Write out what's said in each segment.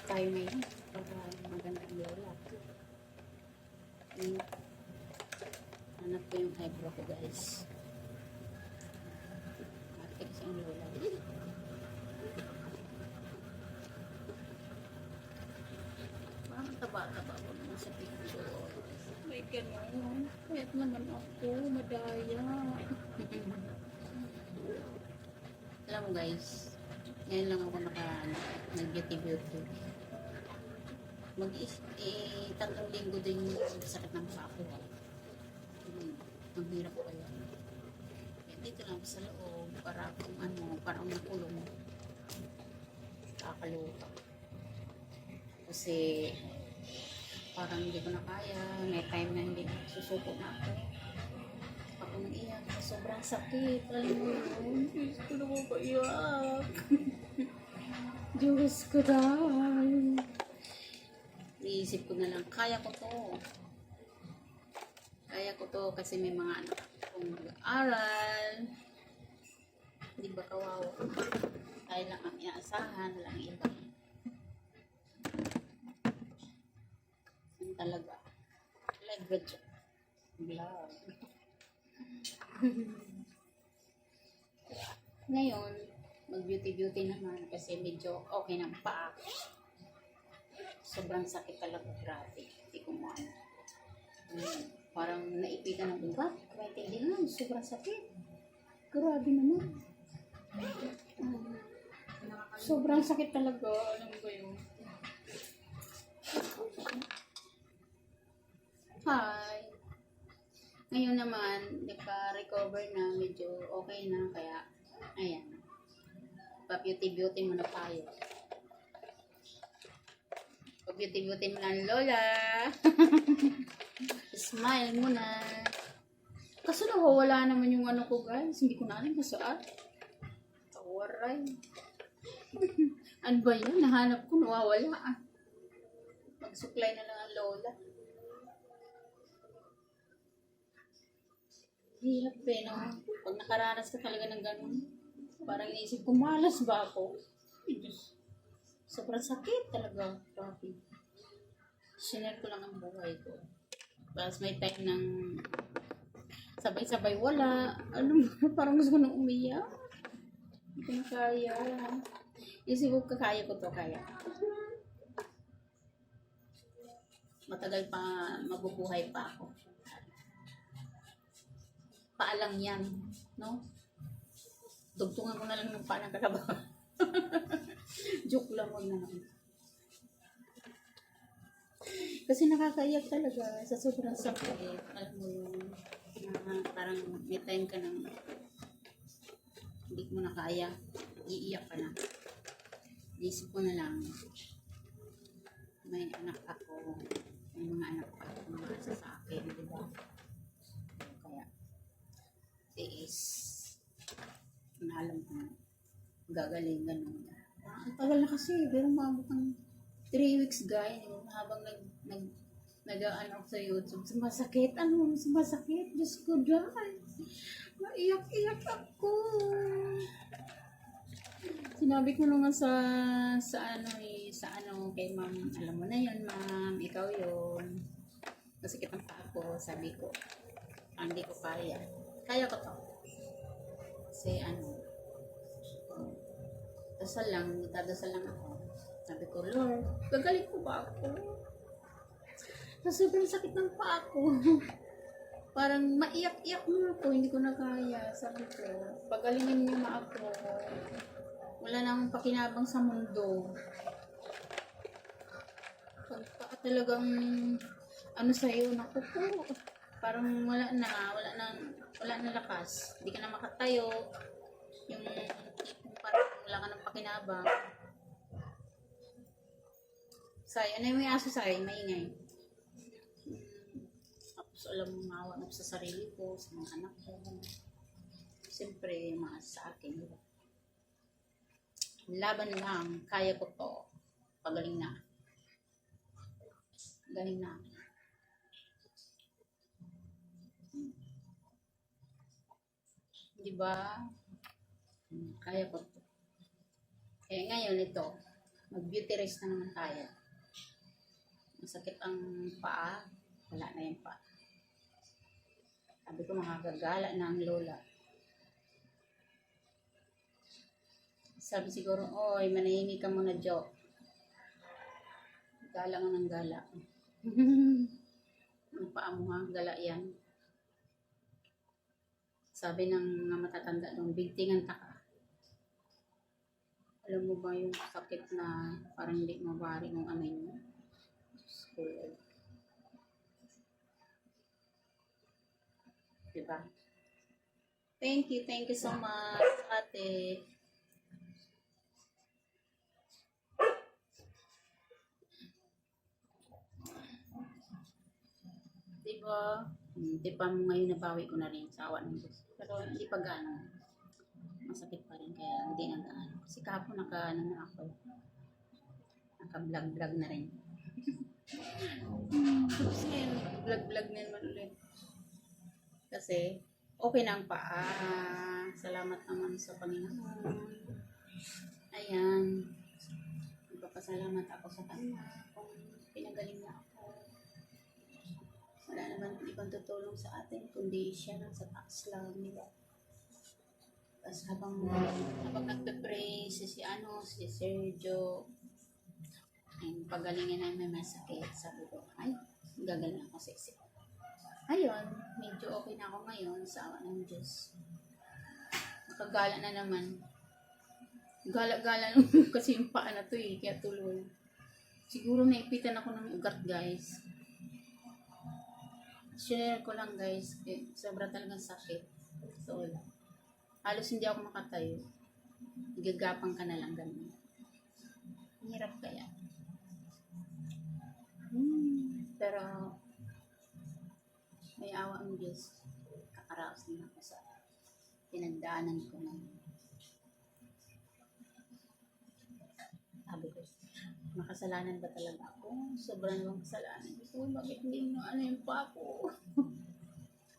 tayo ngayon para maganda ang lola. Hanap ko yung eyebrow ko, guys. Matik siyang lola. Parang taba-taba ko naman sa picture. May ganun. Kahit naman ako, madaya. Alam mo, guys, ngayon lang ako nag-beauty. Tatlong linggo din yung sakit ng pako. Ang hirap ko yun. Dito lang sa loob, para kung parang nakulong. Kakaluta. Kasi, parang hindi ko na kaya. May time na hindi susuko na ako. Ako nang iyak. Sobrang sakit. Alam mo yun. Diyos ko na mapaiyak. Diyos ko dahil. Iisip ko na lang, kaya ko to. Kaya ko to kasi may mga anak akong mag-aaral. Hindi ba kawawa? Tayo lang ang inaasahan, walang iba. Yan talaga. Leverage. Vlog. Ngayon, mag-beauty naman kasi medyo okay ng paa. Sobrang sakit talaga, grabe. Hindi ko maano. Parang naipitan ng ugat. Hindi naman, sobrang sakit. Grabe naman. Sobrang sakit talaga. Alam mo ba yun? Hi! Ngayon naman, nagka-recover na. Medyo okay na. Kaya, ayan. Pa-beauty muna tayo. Beauty mo na, lola. Smile mo na. Kaso nawawala naman yung ano ko, guys. Hindi ko na alam kung saan. Tawaray. Ano ba yun? Nahanap ko, nawawala. Mag-supply na lang ang lola. Hirap eh, no? Pag nakaranas ka talaga ng ganun, parang inisip ko, malas ba ako? Sobrang sakit talaga. Grabe. Sinare ko lang ang buhay ko. Tapos may time ng sabay-sabay wala. Ano, parang gusto ko nang umiyak. Hindi ko na kaya. Isip ko, kaya ko to, kaya. Matagal pa, mabubuhay pa ako. Paalang yan, no? Dugtungan ko na lang ng paa ng kalabaw. Joke lang, wag na naman. Kasi nakakaiyak talaga sa sobrang sakit. Alam mo yung parang may time ka nang hindi mo na kaya, iiyak ka na. Isip ko na lang, may anak ako, may mga anak ako na sa akin, di ba? Kaya, tiis, na alam ko na, gagaling ganun. Ang tagal na kasi, pero maabot ng 3 weeks, guys, habang nag-ano ako sa YouTube, sumasakit, sumasakit, Diyos ko, dyan, maiyak-iyak ako. Sinabi ko naman sa kay ma'am, alam mo na yun, ma'am, ikaw yun, masakit ang paa ko, sabi ko, hindi ko kaya ko to, kasi dadasal lang ako. Sabi ko, Lord, gagaling ko ba ako? Sa sobrang sakit ng paa ko. Parang maiyak-iyak na ako, hindi ko na kaya. Sabi ko, pagalingin niyo na ako. Wala na akong pakinabang sa mundo. Pagka talagang sa'yo, naku po. Parang wala na lakas. Hindi ka na makatayo. Yung parang wala ka ng pakinabang. Say, ano yung may aso, Say? Maingay. Tapos alam mo, maawa na sa sarili ko, sa mga anak ko. Siyempre, mga sa akin. Diba? Laban lang, kaya ko to. Pagaling na. Galing na. Diba? Kaya ko to. Eh, ngayon ito. Mag-beauty rest na naman tayo. Masakit ang paa. Wala na yung paa. Sabi ko makagagala na ang lola. Sabi siguro, oy, manahimik ka muna, Jo. Gala nga ng gala. Ang paa mo nga, gala yan. Sabi ng mga matatanda nung bigtingan ka. Alam mo ba yung sakit na parang hindi mawari ng ano yun? School. Diba? Thank you so much, ate. Diba? Hindi pa mo ngayon nabawi ko na rin sa awa ng Diyos. Pero hindi pa gaano. Masakit pa rin kaya hindi na gaano. Kasi kahapon naka-ano na ako. Naka-vlog na rin. Kasi vlog na naman ulit. Kasi okay na ang paa. Salamat naman sa Panginoon. Ayan. Magpapasalamat ako sa Kanya kung pinagaling na ako. Wala naman ibang tutulong sa atin kundi siya lang sa taas lang, di ba? Tapos habang nagpe-pray si Sergio, ay pagalingin na may masakit, sabi ko, ay, gagaling ako sa isip. Ayun, medyo okay na ako ngayon sa awa ng Diyos. Nakagala na naman. Gala-gala naman kasi yung paa na to kaya tuloy. Siguro naipitan ako ng ugat, guys. Share ko lang, guys. Sobra talagang sakit. So, halos hindi ako makatayo. Gagapang ka na lang ganun. Hirap kaya. Pero, may awa ang Diyos. Kakaraos din ako sa pinagdaanan ko na. Sabi ko, makasalanan ba talaga ako? Sobrang lang kasalanan ko. Bakit hindi mo ano yung pa ako?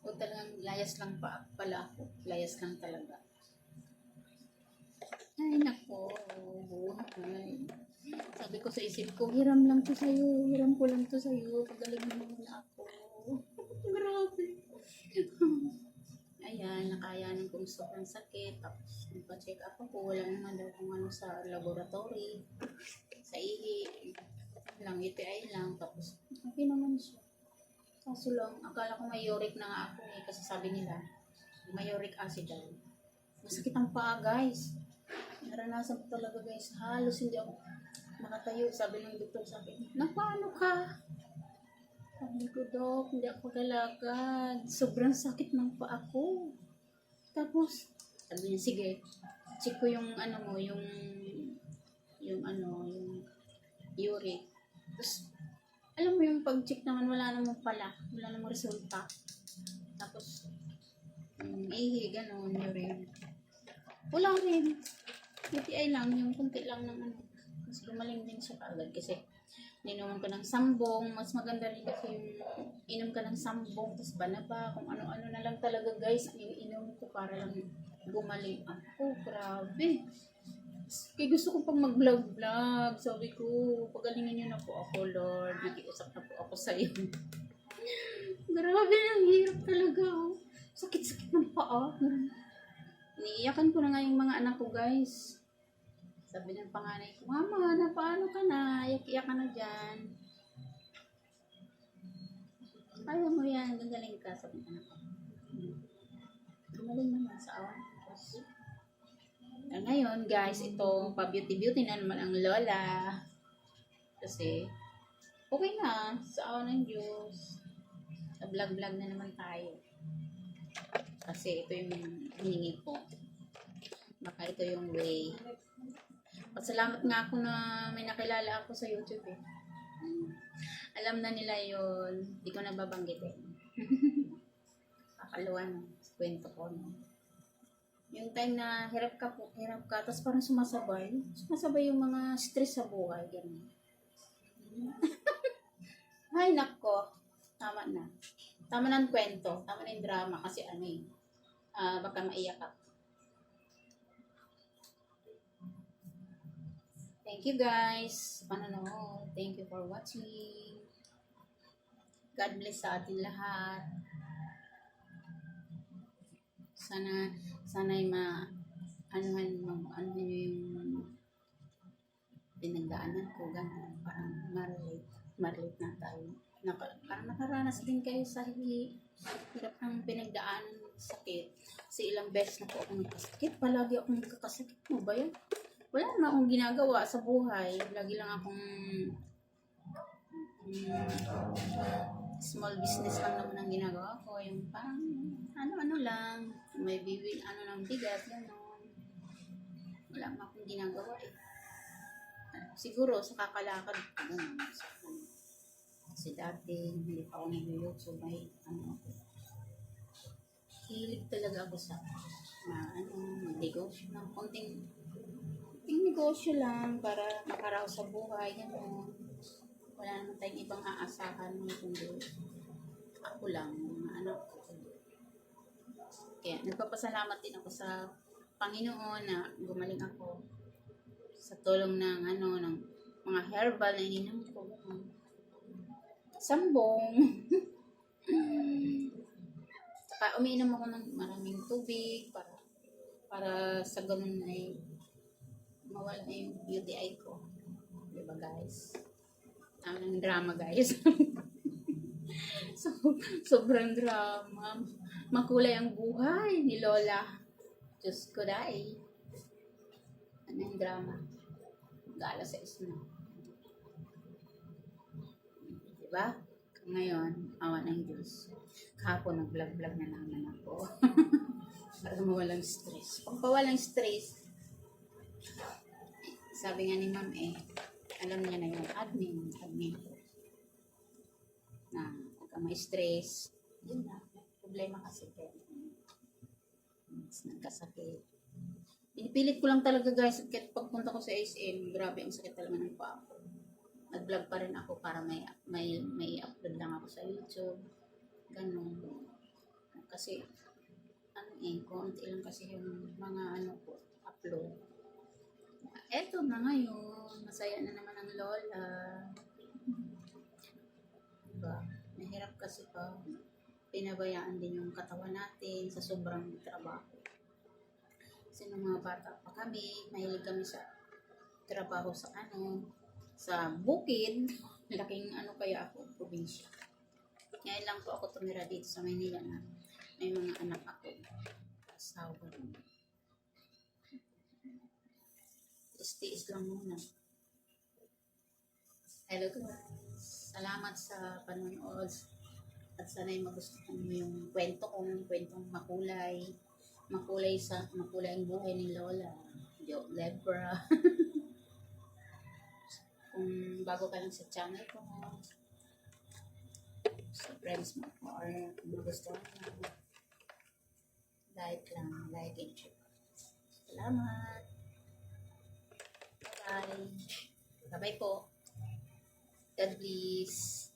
O talagang layas lang pa pala ako. Layas lang talaga. Ay, nako. Buhay. Sabi ko sa isip ko, hiram lang to sa'yo. Hiram ko lang to sa'yo. Pagaling mo muna ako. Grabe. Ayan, nakayanin kong sobrang sakit. Tapos, nagpa-check up ako. Wala naman daw kung ano sa laboratory. Sa ihi. Lang, UTI lang. Tapos, okay naman siya. Kaso lang, akala ko may uric na nga ako kasi sabi nila, may uric acid daw. Masakit ang paa, guys. Naranasan ko talaga, guys. Halos hindi ako nakatayo. Sabi ng doktor, sabi, paano ka? Sabi ko, Dok, hindi ako galagad. Sobrang sakit ng paa ko. Tapos, sabi niya, sige, check ko yung ano mo, yung uric. Tapos, alam mo yung pag-check naman, wala namang pala. Wala namang resulta. Tapos, ihi, gano'n, urine. Wala rin. UTI lang, yung kunti lang ng ano. Mas gumaling din siya kaagad kasi ninuman ko ng sambong. Mas maganda rin kasi yung inom ka ng sambong, tapos banaba, kung ano-ano na lang talaga, guys, ang ininom ko para lang gumaling ako. Grabe. Kaya gusto ko pang mag-vlog-vlog. Sabi ko, pagalingin niyo na po ako, Lord. Nakiusap na po ako sa iyo. Grabe, ang hirap talaga. Sakit-sakit ng paa. Iniiyakan ko na nga yung mga anak ko, guys. Sabi ng panganay ko, Mama, paano ka na? Iyak-iyak ka na dyan. Kaya mo yan, gagaling ka. Sabi ng anak ko. Gumaling naman sa awan. Ngayon, guys, itong pa-beauty-beauty na naman ang lola. Kasi, okay na. Sa awan ng Diyos. Sa vlog-vlog na naman tayo. Kasi ito yung hiningi ko. Baka ito yung way. Pasalamat nga ako na may nakilala ako sa YouTube eh. Alam na nila yun. Hindi ko na babanggitin. Kakaluan. Kwento ko. No? Yung time na hirap ka, tapos parang sumasabay yung mga stress sa buhay. Ganun. Ay, nako. Tama na. Tama na ang kwento. Tama na yung drama. Kasi ano eh. Baka maiyak ako. Thank you guys. Panonood. Thank you for watching. God bless sa atin lahat. Sana'y anuhan nyo yung pinagdaanan ko, gano'n. Parang ma-relate na tayo. Parang nakaranas din kayo sa hirap ng pinagdaanan ng sakit. Kasi ilang beses na po ako nagkasakit. Palagi akong nagkakasakit. Ano ba yun? Wala naman akong ginagawa sa buhay. Lagi lang akong small business lang naman ang ginagawa ko. Yung parang ano-ano lang. May bibili, ng bigas, gano'n. Wala naman akong ginagawa eh. Siguro sa kakalakad ko. Kasi dati, hindi pa ako nag-YouTube, may hilig talaga ako sa negosyo ng konting negosyo lang para makaraw sa buhay, gano'n. Wala naman tayong ibang aasahan mo kundi ako lang, mga anak ko. Kaya nagpapasalamat din ako sa Panginoon na gumaling ako sa tulong ng ng mga herbal na ininom ko. Sambong. Saka umiinom ako ng maraming tubig para sa ganun ay mawala yung UTI ko. Diba guys? Ang drama guys. Sobrang drama. Makulay ang buhay ni Lola. Diyos ko dahil. Ano yung drama? Gala sa isna. Diba? Ngayon, awa ng Diyos. Kahapon nag-vlog-vlog na naman ako. Para mawalang stress. Pag pawalang stress, sabi nga ni ma'am alam niya na yung admin ko. Na pagka may stress, yun na. Problema kasi nagkasakit. Pinipilit ko lang talaga guys, kahit pagpunta ko sa SM, grabe ang sakit talaga ng paa ko. Nag-vlog pa rin ako para may upload lang ako sa YouTube. Ganun. Kasi, konti lang kasi yung mga ko, upload. Eto na ngayon, masaya na naman ang Lola. Diba? Mahirap kasi pa pinabayaan din yung katawan natin sa sobrang trabaho. Kasi nung mga bata pa kami, mahilig kami sa trabaho sa bukid. Laking kaya ako, probinsya. Ngayon lang po ako tumira dito sa Maynila na may mga anak ako. Asawa rin. Tiis lang muna. Hello guys. Salamat sa panonood. At sana'y magustuhan mo yung kwentong makulay. Makulay ang buhay ni Lola. Joke Lebra. Kung bago ka lang sa channel ko, sa friends mo, or kung magustuhan mo, like and share. Salamat. Bye. Bye-bye po. God bless.